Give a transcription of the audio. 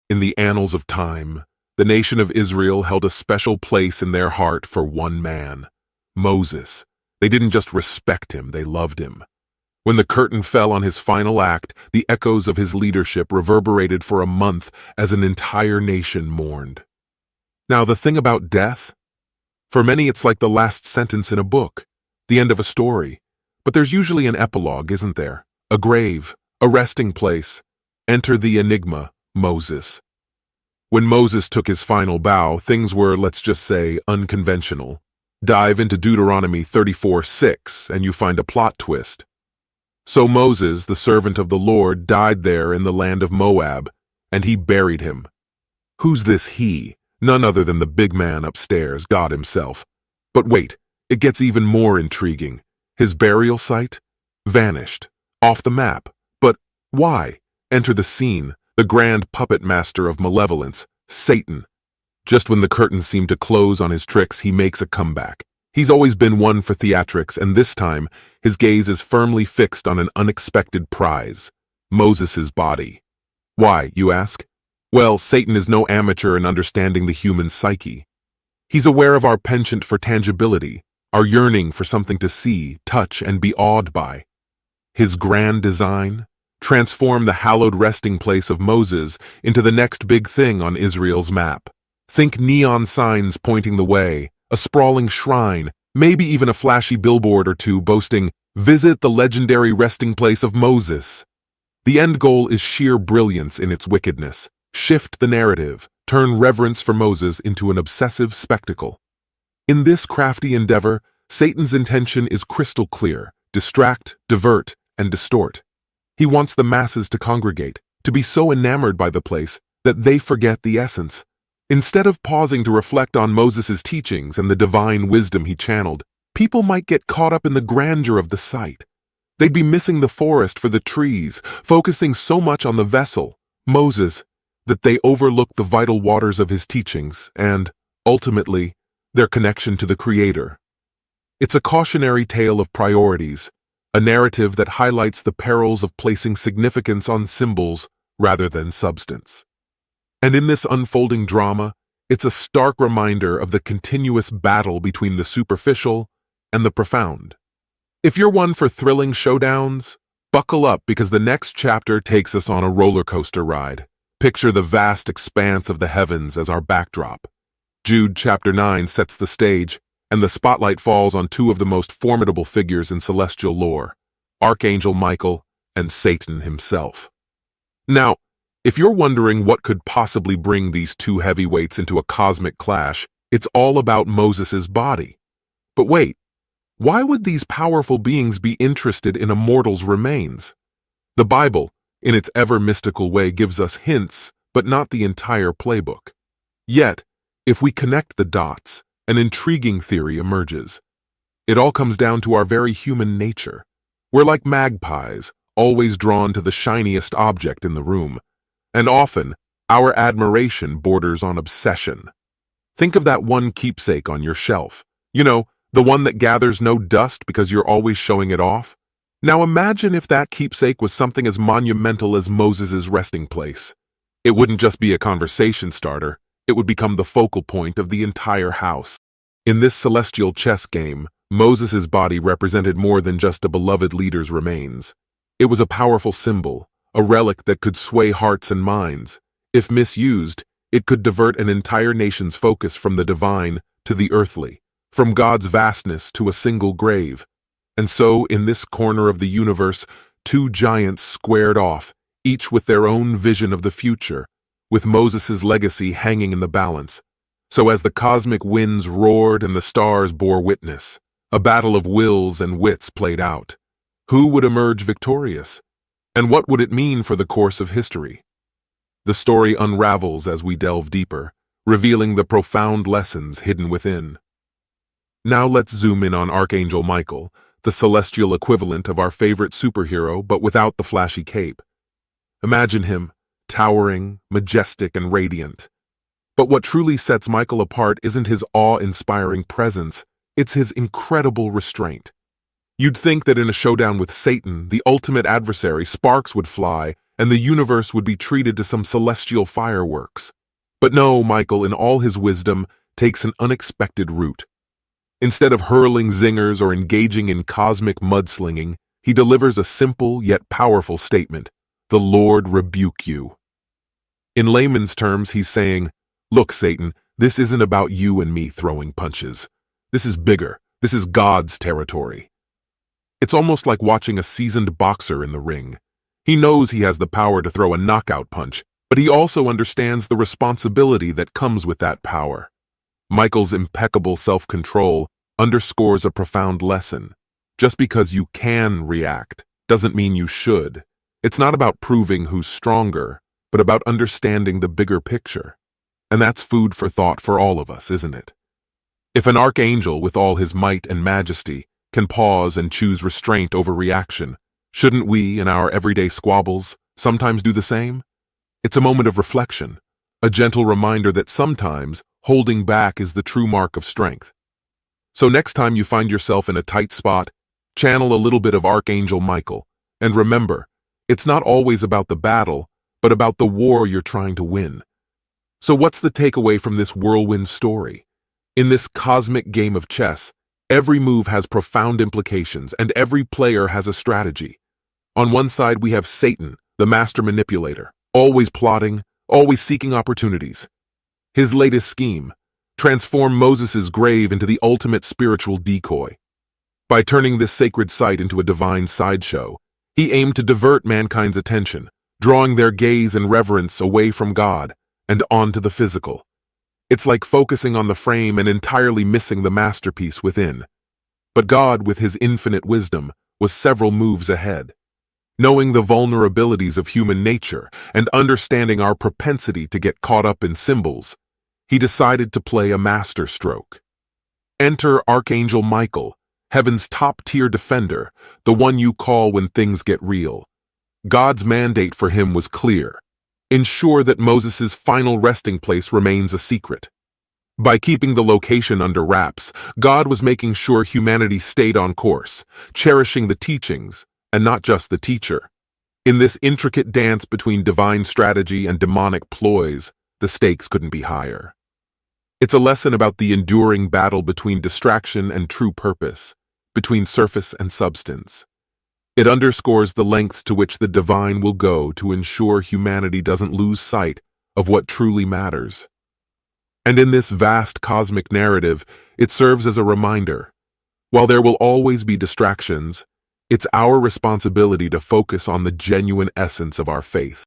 In the annals of time, the nation of Israel held a special place in their heart for one man, Moses. They didn't just respect him, they loved him. When the curtain fell on his final act, the echoes of his leadership reverberated for a month as an entire nation mourned. Now, the thing about death? For many, it's like the last sentence in a book, the end of a story. But there's usually an epilogue, isn't there? A grave, a resting place. Enter the enigma, Moses. When Moses took his final bow, things were, let's just say, unconventional. Dive into Deuteronomy 34:6 and you find a plot twist. So Moses, the servant of the Lord, died there in the land of Moab, and he buried him. Who's this he? None other than the big man upstairs, God himself. But wait, it gets even more intriguing. His burial site? Vanished. Off the map. But why? Enter the scene, the grand puppet master of malevolence, Satan. Just when the curtain seemed to close on his tricks, he makes a comeback. He's always been one for theatrics, and this time, his gaze is firmly fixed on an unexpected prize, Moses' body. Why, you ask? Well, Satan is no amateur in understanding the human psyche. He's aware of our penchant for tangibility, our yearning for something to see, touch, and be awed by. His grand design? Transform the hallowed resting place of Moses into the next big thing on Israel's map. Think neon signs pointing the way, a sprawling shrine, maybe even a flashy billboard or two boasting, "Visit the legendary resting place of Moses." The end goal is sheer brilliance in its wickedness. Shift the narrative, turn reverence for Moses into an obsessive spectacle. In this crafty endeavor, Satan's intention is crystal clear: distract, divert, and distort. He wants the masses to congregate, to be so enamored by the place that they forget the essence. Instead of pausing to reflect on Moses' teachings and the divine wisdom he channeled, people might get caught up in the grandeur of the sight. They'd be missing the forest for the trees, focusing so much on the vessel, Moses, that they overlook the vital waters of his teachings and, ultimately, their connection to the Creator. It's a cautionary tale of priorities, a narrative that highlights the perils of placing significance on symbols rather than substance. And in this unfolding drama, it's a stark reminder of the continuous battle between the superficial and the profound. If you're one for thrilling showdowns, buckle up because the next chapter takes us on a roller coaster ride. Picture the vast expanse of the heavens as our backdrop. Jude chapter 9 sets the stage, and the spotlight falls on two of the most formidable figures in celestial lore, Archangel Michael and Satan himself. Now, if you're wondering what could possibly bring these two heavyweights into a cosmic clash, it's all about Moses' body. But wait, why would these powerful beings be interested in a mortal's remains? The Bible, in its ever-mystical way, gives us hints, but not the entire playbook. Yet, if we connect the dots, an intriguing theory emerges. It all comes down to our very human nature. We're like magpies, always drawn to the shiniest object in the room. And often, our admiration borders on obsession. Think of that one keepsake on your shelf. You know, the one that gathers no dust because you're always showing it off. Now imagine if that keepsake was something as monumental as Moses' resting place. It wouldn't just be a conversation starter, it would become the focal point of the entire house. In this celestial chess game, Moses' body represented more than just a beloved leader's remains. It was a powerful symbol, a relic that could sway hearts and minds. If misused, it could divert an entire nation's focus from the divine to the earthly, from God's vastness to a single grave. And so, in this corner of the universe, two giants squared off, each with their own vision of the future, with Moses' legacy hanging in the balance. So as the cosmic winds roared and the stars bore witness, a battle of wills and wits played out. Who would emerge victorious? And what would it mean for the course of history? The story unravels as we delve deeper, revealing the profound lessons hidden within. Now let's zoom in on Archangel Michael, the celestial equivalent of our favorite superhero but without the flashy cape. Imagine him, towering, majestic, and radiant. But what truly sets Michael apart isn't his awe-inspiring presence, it's his incredible restraint. You'd think that in a showdown with Satan, the ultimate adversary, sparks would fly and the universe would be treated to some celestial fireworks. But no, Michael, in all his wisdom, takes an unexpected route. Instead of hurling zingers or engaging in cosmic mudslinging, he delivers a simple yet powerful statement: "The Lord rebuke you." In layman's terms, he's saying, "Look, Satan, this isn't about you and me throwing punches. This is bigger. This is God's territory." It's almost like watching a seasoned boxer in the ring. He knows he has the power to throw a knockout punch, but he also understands the responsibility that comes with that power. Michael's impeccable self-control underscores a profound lesson. Just because you can react doesn't mean you should. It's not about proving who's stronger, but about understanding the bigger picture. And that's food for thought for all of us, isn't it? If an archangel with all his might and majesty can pause and choose restraint over reaction, shouldn't we, in our everyday squabbles, sometimes do the same? It's a moment of reflection, a gentle reminder that sometimes holding back is the true mark of strength. So next time you find yourself in a tight spot, channel a little bit of Archangel Michael, and remember, it's not always about the battle, but about the war you're trying to win. So what's the takeaway from this whirlwind story? In this cosmic game of chess, every move has profound implications, and every player has a strategy. On one side, we have Satan, the master manipulator, always plotting, always seeking opportunities. His latest scheme: transform Moses' grave into the ultimate spiritual decoy. By turning this sacred site into a divine sideshow, he aimed to divert mankind's attention, drawing their gaze and reverence away from God and onto the physical. It's like focusing on the frame and entirely missing the masterpiece within. But God, with his infinite wisdom, was several moves ahead. Knowing the vulnerabilities of human nature and understanding our propensity to get caught up in symbols, he decided to play a masterstroke. Enter Archangel Michael, heaven's top-tier defender, the one you call when things get real. God's mandate for him was clear: ensure that Moses' final resting place remains a secret. By keeping the location under wraps, God was making sure humanity stayed on course, cherishing the teachings, and not just the teacher. In this intricate dance between divine strategy and demonic ploys, the stakes couldn't be higher. It's a lesson about the enduring battle between distraction and true purpose, between surface and substance. It underscores the lengths to which the divine will go to ensure humanity doesn't lose sight of what truly matters. And in this vast cosmic narrative, it serves as a reminder: while there will always be distractions, it's our responsibility to focus on the genuine essence of our faith.